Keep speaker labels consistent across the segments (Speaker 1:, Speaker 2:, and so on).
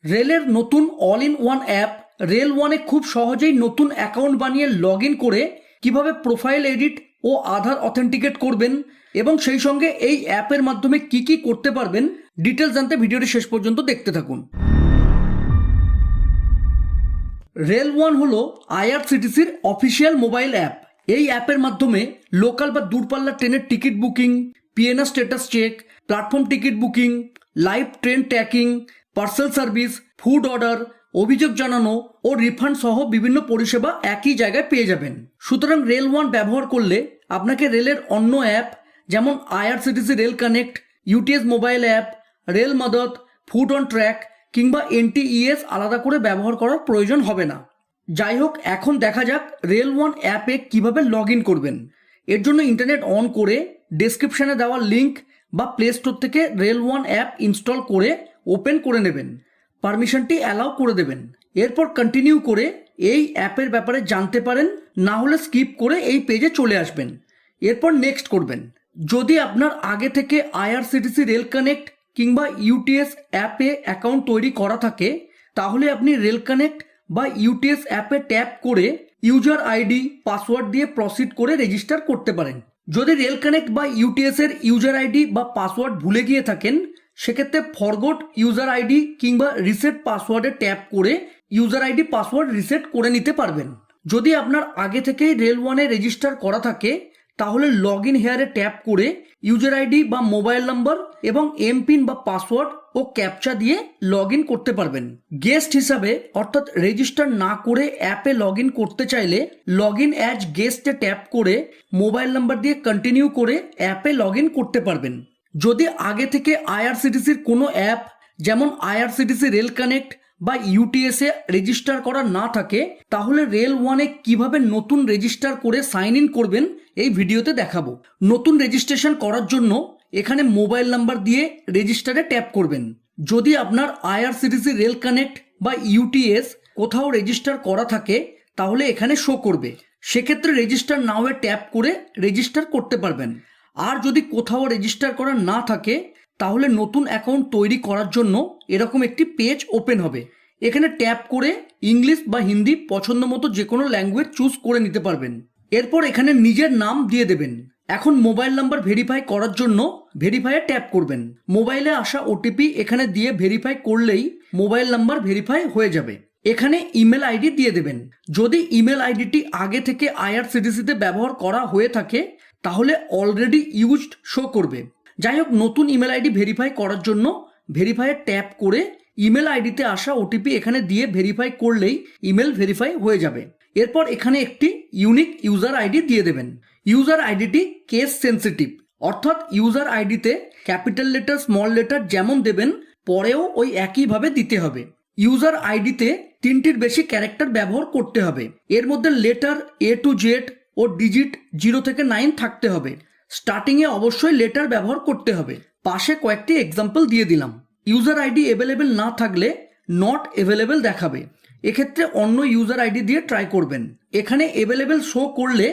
Speaker 1: রেলের নতুন all in one app rail ওয়ানে খুব সহজেই নতুন অ্যাকাউন্ট বানিয়ে লগ ইন করে কিভাবে প্রোফাইল এডিট ও আধার অথেন্টিকেট করবেন এবং সেই সঙ্গে এই অ্যাপের মাধ্যমে কি কি করতে পারবেন ডিটেলস জানতে ভিডিওটি শেষ পর্যন্ত দেখতে থাকুন। রেল ওয়ান হলো আইআরসিটিসির অফিসিয়াল মোবাইল অ্যাপ। এই অ্যাপের মাধ্যমে লোকাল বা দূরপাল্লার ট্রেনের ticket booking, PNR status check, platform ticket booking, live train tracking, parcel service, food order, অভিযোগ জানানো ও রিফান্ড সহ বিভিন্ন পরিষেবা একই জায়গায় পেয়ে যাবেন। সুতরাং রেল ওয়ান ব্যবহার করলে আপনাকে রেলের অন্য অ্যাপ যেমন IRCTC rail connect, UTS mobile app, rail মদত, ফুড অন ট্র্যাক কিংবা এনটিইএস আলাদা করে ব্যবহার করার প্রয়োজন হবে না। যাই হোক, এখন দেখা যাক রেল ওয়ান অ্যাপে কিভাবে লগ ইন করবেন। এর জন্য ইন্টারনেট অন করে ডেসক্রিপশনে দেওয়া লিঙ্ক বা প্লে স্টোর থেকে রেল ওয়ান অ্যাপ ইনস্টল করে ওপেন করে নেবেন, পারমিশনটি অ্যালাউ করে দেবেন। এরপর কন্টিনিউ করে এই অ্যাপের ব্যাপারে জানতে পারেন, না হলে স্কিপ করে এই পেজে চলে আসবেন। এরপর নেক্সট করবেন। যদি আপনার আগে থেকে আইআরসিটিসি রেল কানেক্ট কিংবা ইউটিএস অ্যাপে অ্যাকাউন্ট তৈরি করা থাকে তাহলে আপনি রেল কানেক্ট বা ইউটিএস অ্যাপে ট্যাপ করে ইউজার আইডি পাসওয়ার্ড দিয়ে প্রসিড করে রেজিস্টার করতে পারেন। যদি রেল কানেক্ট বা ইউটিএস এর ইউজার আইডি বা পাসওয়ার্ড ভুলে গিয়ে থাকেন সেক্ষেত্রে ফরগট ইউজার আইডি কিংবা রিসেট পাসওয়ার্ডে ট্যাপ করে ইউজার আইডি পাসওয়ার্ড রিসেট করে নিতে পারবেন। যদি আপনার আগে থেকেই রেল ওয়ানে রেজিস্টার করা থাকে তাহলে লগ ইন হেয়ারে ট্যাপ করে ইউজার আইডি বা মোবাইল নাম্বার এবং এমপিন বা পাসওয়ার্ড ও ক্যাপচা দিয়ে লগ ইন করতে পারবেন। গেস্ট হিসাবে অর্থাৎ রেজিস্টার না করে অ্যাপে লগ ইন করতে চাইলে লগ ইন অ্যাজ গেস্টে ট্যাপ করে মোবাইল নাম্বার দিয়ে কন্টিনিউ করে অ্যাপে লগ ইন করতে পারবেন। যদি আগে থেকে আইআরসিটিসির কোনো অ্যাপ যেমন আইআরসিটিসি রেল কানেক্ট বা ইউটিএসে রেজিস্টার করা না থাকে তাহলে রেল ওয়ানে কিভাবে নতুন রেজিস্টার করে সাইন ইন করবেন এই ভিডিওতে দেখাবো। নতুন রেজিস্ট্রেশন করার জন্য এখানে মোবাইল নাম্বার দিয়ে রেজিস্টারে ট্যাপ করবেন। যদি আপনার আইআরসিটিসি রেল কানেক্ট বা ইউটিএস কোথাও রেজিস্টার করা থাকে তাহলে এখানে শো করবে, সেক্ষেত্রে রেজিস্টার নাওয়ে ট্যাপ করে রেজিস্টার করতে পারবেন। আর যদি কোথাও রেজিস্টার করা না থাকে তাহলে নতুন অ্যাকাউন্ট তৈরি করার জন্য এরকম একটি পেজ ওপেন হবে। এখানে ট্যাপ করে ইংলিশ বা হিন্দি পছন্দ মতো যে কোনো ল্যাঙ্গুয়েজ চুজ করে নিতে পারবেন। এরপর এখানে নিজের নাম দিয়ে দেবেন। এখন মোবাইল নাম্বার ভেরিফাই করার জন্য ভেরিফাইয়ে ট্যাপ করবেন। মোবাইলে আসা ওটিপি এখানে দিয়ে ভেরিফাই করলেই মোবাইল নাম্বার ভেরিফাই হয়ে যাবে। এখানে ইমেল আইডি দিয়ে দেবেন। যদি ইমেল আইডিটি আগে থেকে আইআরসিটিসিতে ব্যবহার করা হয়ে থাকে তাহলে অলরেডি ইউজড শো করবে। যাই হোক, নতুন ইমেল আইডি ভেরিফাই করার জন্য ভেরিফাইয়ে ট্যাপ করে ইমেল আইডিতে আসা ওটিপি এখানে দিয়ে ভেরিফাই করলেই ইমেল ভেরিফাই হয়ে যাবে। এরপর এখানে একটি ইউনিক ইউজার আইডি দিয়ে দেবেন। ইউজার আইডিটি কেস সেন্সিটিভ, অর্থাৎ ইউজার আইডিতে ক্যাপিটাল লেটার স্মল লেটার যেমন দেবেন পরেও ওই একইভাবে দিতে হবে। ইউজার আইডিতে 3টির বেশি ক্যারেক্টার ব্যবহার করতে হবে। এর মধ্যে লেটার A to Z ও ডিজিট 0 থেকে 9 থাকতে হবে। স্টার্টিংয়ে অবশ্যই লেটার ব্যবহার করতে হবে। পাশে কয়েকটি এক্সাম্পল দিয়ে দিলাম। ইউজার আইডি অ্যাভেলেবেল না থাকলে নট অ্যাভেলেবেল দেখাবে, এক্ষেত্রে অন্য ইউজার আইডি দিয়ে ট্রাই করবেন। এখানে অ্যাভেলেবেল শো করলে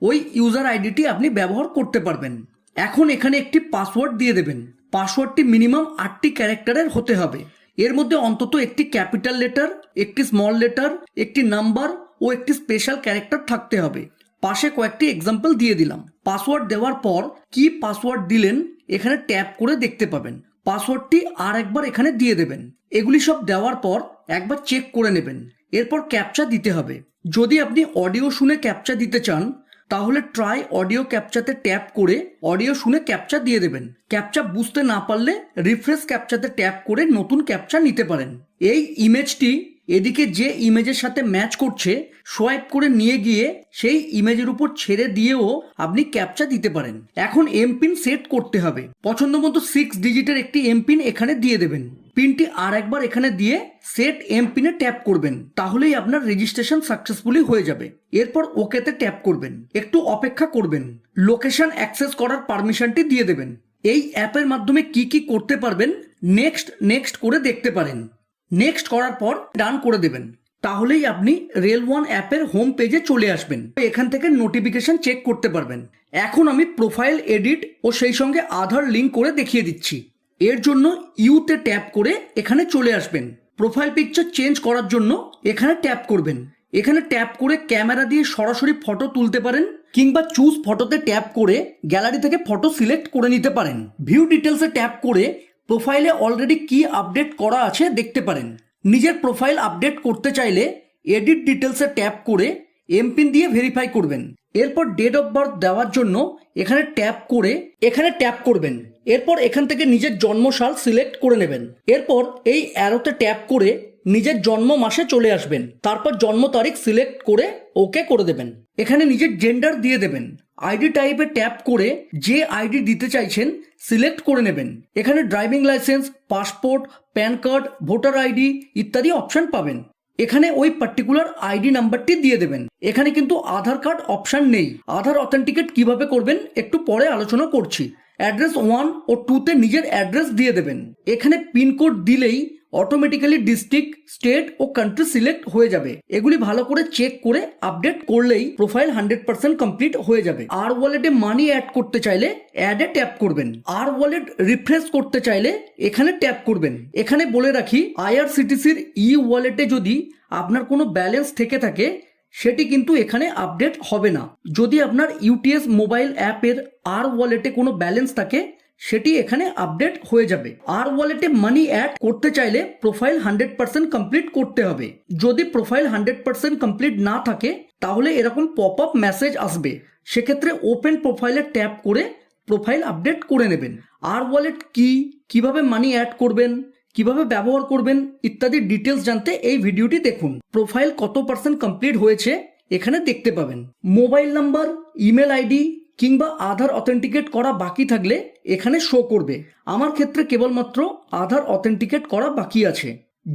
Speaker 1: ওই ইউজার আইডিটি আপনি ব্যবহার করতে পারবেন। এখন এখানে একটি পাসওয়ার্ড দিয়ে দেবেন। পাসওয়ার্ডটি মিনিমাম 8টি ক্যারেক্টারের হতে হবে। এর মধ্যে অন্তত একটি ক্যাপিটাল লেটার, একটি স্মল লেটার, একটি নাম্বার ও একটি স্পেশাল ক্যারেক্টার থাকতে হবে। পাশে কয়েকটি এক্সাম্পল দিয়ে দিলাম। পাসওয়ার্ড দেওয়ার পর কি পাসওয়ার্ড দিলেন এখানে ট্যাপ করে দেখতে পাবেন। পাসওয়ার্ডটি আর একবার এখানে দিয়ে দেবেন। এগুলি সব দেওয়ার পর একবার চেক করে নেবেন। এরপর ক্যাপচা দিতে হবে। যদি আপনি অডিও শুনে ক্যাপচা দিতে চান তাহলে ট্রাই অডিও ক্যাপচাতে ট্যাপ করে অডিও শুনে ক্যাপচা দিয়ে দেবেন। ক্যাপচা বুঝতে না পারলে রিফ্রেশ ক্যাপচাতে ট্যাপ করে নতুন ক্যাপচা নিতে পারেন। এই ইমেজটি এদিকে যে ইমেজের সাথে ম্যাচ করছে সোয়াইপ করে নিয়ে গিয়ে সেই ইমেজের উপর ছেড়ে দিয়েও আপনি ক্যাপচা দিতে পারেন। এখন এমপিন সেট করতে হবে। পছন্দ মতো 6 ডিজিটের একটি এমপিন এখানে দিয়ে দেবেন। পিনটি আর একবার এখানে দিয়ে সেট এমপিনে ট্যাপ করবেন, তাহলেই আপনার রেজিস্ট্রেশন সাকসেসফুলি হয়ে যাবে। এরপর ওকেতে ট্যাপ করবেন, একটু অপেক্ষা করবেন। লোকেশন অ্যাক্সেস করার পারমিশনটি দিয়ে দেবেন। এই অ্যাপের মাধ্যমে কি কি করতে পারবেন নেক্সট করে দেখতে পারেন। নেক্সট করার পর ডান করে দেবেন, তাহলেই আপনি রেল ওয়ান অ্যাপের হোম পেজে চলে আসবেন। এখান থেকে নোটিফিকেশন চেক করতে পারবেন। এখন আমি প্রোফাইল এডিট ও সেই সঙ্গে আধার লিঙ্ক করে দেখিয়ে দিচ্ছি। এর জন্য ইউতে ট্যাপ করে এখানে চলে আসবেন। প্রোফাইল পিকচার চেঞ্জ করার জন্য এখানে ট্যাপ করবেন। এখানে ট্যাপ করে ক্যামেরা দিয়ে সরাসরি ফটো তুলতে পারেন, কিংবা চুজ ফটোতে ট্যাপ করে গ্যালারি থেকে ফটো সিলেক্ট করে নিতে পারেন। ভিউ ডিটেলসে ট্যাপ করে প্রোফাইলে অলরেডি কি আপডেট করা আছে দেখতে পারেন। নিজের প্রোফাইল আপডেট করতে চাইলে এডিট ডিটেলসে ট্যাপ করে এমপিন দিয়ে ভেরিফাই করবেন। এরপর ডেট অফ বার্থ দেওয়ার জন্য এখানে ট্যাপ করবেন। এরপর এখান থেকে নিজের জন্ম সাল সিলেক্ট করে নেবেন। এরপর এই অ্যারোতে ট্যাপ করে নিজের জন্ম মাসে চলে আসবেন। তারপর জন্ম তারিখ সিলেক্ট করে ওকে করে দেবেন। এখানে নিজের জেন্ডার দিয়ে দেবেন। আইডি টাইপে ট্যাপ করে যে আইডি দিতে চাইছেন সিলেক্ট করে নেবেন। এখানে driving licence, passport, pan card, voter ID ইত্যাদি অপশন পাবেন। এখানে ওই পার্টিকুলার আইডি নাম্বারটি দিয়ে দেবেন। এখানে কিন্তু আধার কার্ড অপশন নেই। আধার অথেন্টিকেট কিভাবে করবেন একটু পরে আলোচনা করছি। অ্যাড্রেস 1 ও 2তে নিজের অ্যাড্রেস দিয়ে দেবেন। এখানে পিনকোড দিলেই অটোমেটিক্যালি ডিস্ট্রিক্ট, স্টেট ও কান্ট্রি সিলেক্ট হয়ে যাবে। এগুলি ভালো করে চেক করে আপডেট করলেই প্রোফাইল 100% কমপ্লিট হয়ে যাবে। আর ওয়ালেটে মানি অ্যাড করতে চাইলে অ্যাডে ট্যাপ করবেন। আর ওয়ালেট রিফ্রেশ করতে চাইলে এখানে ট্যাপ করবেন। এখানে বলে রাখি, আইআরসিটিসির ই ওয়ালেটে যদি আপনার কোনো ব্যালেন্স থেকে থাকে সেটি কিন্তু এখানে আপডেট হবে না। যদি আপনার ইউটিএস মোবাইল অ্যাপের আর ওয়ালেটে কোনো ব্যালেন্স থাকে সেটি এখানে আপডেট হয়ে যাবে। আর ওয়ালেটে মানি অ্যাড করতে চাইলে প্রোফাইল 100% কমপ্লিট করতে হবে। যদি প্রোফাইল 100% কমপ্লিট না থাকে তাহলে এরকম পপ আপ মেসেজ আসবে। সেক্ষেত্রে ওপেন প্রোফাইলে ট্যাপ করে প্রোফাইল আপডেট করে নেবেন। আর ওয়ালেট কি, কিভাবে মানি অ্যাড করবেন, কিভাবে ব্যবহার করবেন ইত্যাদি ডিটেলস জানতে এই ভিডিওটি দেখুন। প্রোফাইল কত % কমপ্লিট হয়েছে এখানে দেখতে পাবেন। মোবাইল নাম্বার, ইমেল আইডি কিংবা আধার অথেন্টিকেট করা বাকি থাকলে এখানে শো করবে। আমার ক্ষেত্রে কেবলমাত্র আধার অথেন্টিকেট করা বাকি আছে।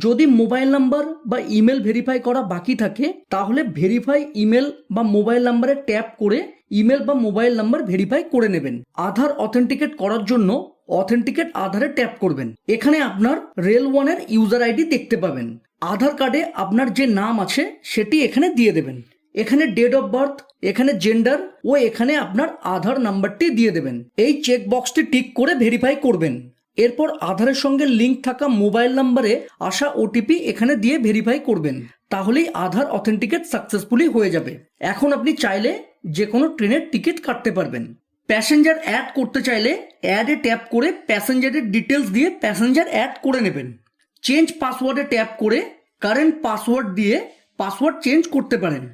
Speaker 1: যদি মোবাইল নাম্বার বা ইমেল ভেরিফাই করা বাকি থাকে তাহলে ভেরিফাই ইমেল বা মোবাইল নাম্বারে ট্যাপ করে ইমেল বা মোবাইল নাম্বার ভেরিফাই করে নেবেন। আধার অথেন্টিকেট করার জন্য অথেন্টিকেট আধারে ট্যাপ করবেন। এখানে আপনার রেল ওয়ানের ইউজার আইডি দেখতে পাবেন। আধার কার্ডে আপনার যে নাম আছে সেটি এখানে দিয়ে দেবেন। এখানে ডেট অফ বার্থ, এখানে জেন্ডার ও এখানে আপনার আধার নাম্বারটি দিয়ে দেবেন। এই চেক বক্সটি টিক করে ভেরিফাই করবেন। এরপর আধারের সঙ্গে লিঙ্ক থাকা মোবাইল নাম্বারে আসা ওটিপি এখানে দিয়ে ভেরিফাই করবেন। তাহলেই আধার অথেন্টিকেট সাকসেসফুলি হয়ে যাবে। এখন আপনি চাইলে যে কোনো ট্রেনের টিকিট কাটতে পারবেন। প্যাসেঞ্জার অ্যাড করতে চাইলে অ্যাডে ট্যাপ করে প্যাসেঞ্জারের ডিটেলস দিয়ে প্যাসেঞ্জার অ্যাড করে নেবেন। চেঞ্জ পাসওয়ার্ডে ট্যাপ করে কারেন্ট পাসওয়ার্ড দিয়ে পাসওয়ার্ড চেঞ্জ করতে পারেন।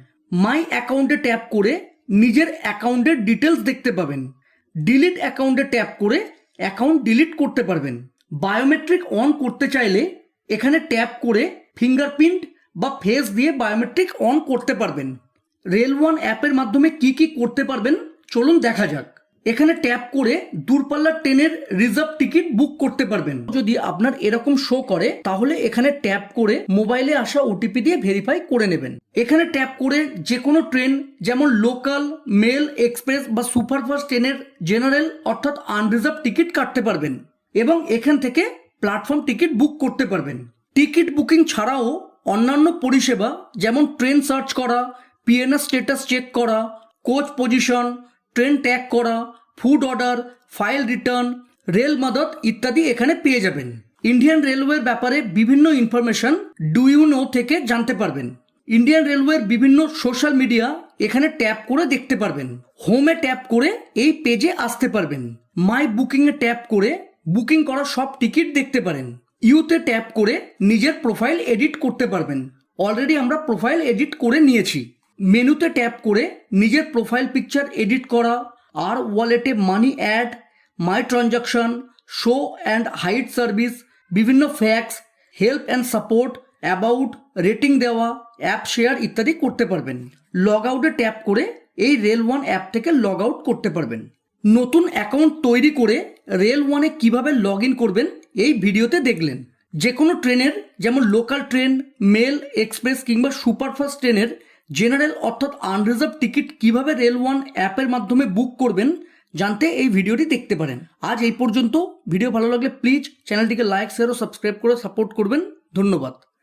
Speaker 1: মাই অ্যাকাউন্টে ট্যাপ করে নিজের অ্যাকাউন্টের ডিটেলস দেখতে পাবেন। ডিলিট অ্যাকাউন্টে ট্যাপ করে অ্যাকাউন্ট ডিলিট করতে পারবেন। বায়োমেট্রিক অন করতে চাইলে এখানে ট্যাপ করে ফিঙ্গারপ্রিন্ট বা ফেস দিয়ে বায়োমেট্রিক অন করতে পারবেন। রেল ওয়ান অ্যাপের মাধ্যমে কি কি করতে পারবেন চলুন দেখা যাক। এখানে ট্যাপ করে দূরপাল্লার ট্রেনের রিজার্ভ টিকিট বুক করতে পারবেন। যদি আপনার এরকম শো করে তাহলে এখানে ট্যাপ করে মোবাইলে আসা ওটিপি দিয়ে ভেরিফাই করে নেবেন। এখানে ট্যাপ করে যে কোনো ট্রেন যেমন লোকাল, মেল, এক্সপ্রেস বা সুপারফাস্ট ট্রেনের জেনারেল অর্থাৎ আনরিজার্ভ টিকিট কাটতে পারবেন এবং এখান থেকে প্ল্যাটফর্ম টিকিট বুক করতে পারবেন। টিকিট বুকিং ছাড়াও অন্যান্য পরিষেবা যেমন ট্রেন সার্চ করা, পিএনআর স্ট্যাটাস চেক করা, কোচ পজিশন, ট্রেন ট্যাগ করা, food order, file return, rail Madad ইত্যাদি এখানে পেয়ে যাবেন। ইন্ডিয়ান রেলওয়ের ব্যাপারে বিভিন্ন ইনফরমেশন ডু ইউ নো থেকে জানতে পারবেন। ইন্ডিয়ান রেলওয়ের বিভিন্ন সোশ্যাল মিডিয়া এখানে ট্যাপ করে দেখতে পারবেন। হোমে ট্যাপ করে এই পেজে আসতে পারবেন। মাই বুকিংয়ে ট্যাপ করে বুকিং করা সব টিকিট দেখতে পারেন। ইউতে ট্যাপ করে নিজের প্রোফাইল এডিট করতে পারবেন। অলরেডি আমরা প্রোফাইল এডিট করে নিয়েছি। মেনুতে ট্যাপ করে নিজের প্রোফাইল পিকচার এডিট করা, আর ওয়ালেটে money add, my transaction, show and hide service, বিভিন্ন FAQs, help and support, about, rating দেওয়া, অ্যাপ শেয়ার ইত্যাদি করতে পারবেন। লগ আউটে ট্যাপ করে এই রেল ওয়ান অ্যাপ থেকে লগ আউট করতে পারবেন। নতুন অ্যাকাউন্ট তৈরি করে রেল ওয়ানে কিভাবে লগ ইন করবেন এই ভিডিওতে দেখলেন। যে কোনো ট্রেনের যেমন লোকাল ট্রেন, মেল, এক্সপ্রেস কিংবা সুপারফাস্ট ট্রেনের জেনারেল অর্থাৎ আনরিজার্ভ টিকিট কিভাবে রেল ওয়ান অ্যাপের মাধ্যমে বুক করবেন জানতে এই ভিডিওটি দেখতে পারেন। আজ এই পর্যন্ত। ভিডিও ভালো লাগলে প্লিজ চ্যানেলটিকে লাইক, শেয়ার ও সাবস্ক্রাইব করে সাপোর্ট করবেন। ধন্যবাদ।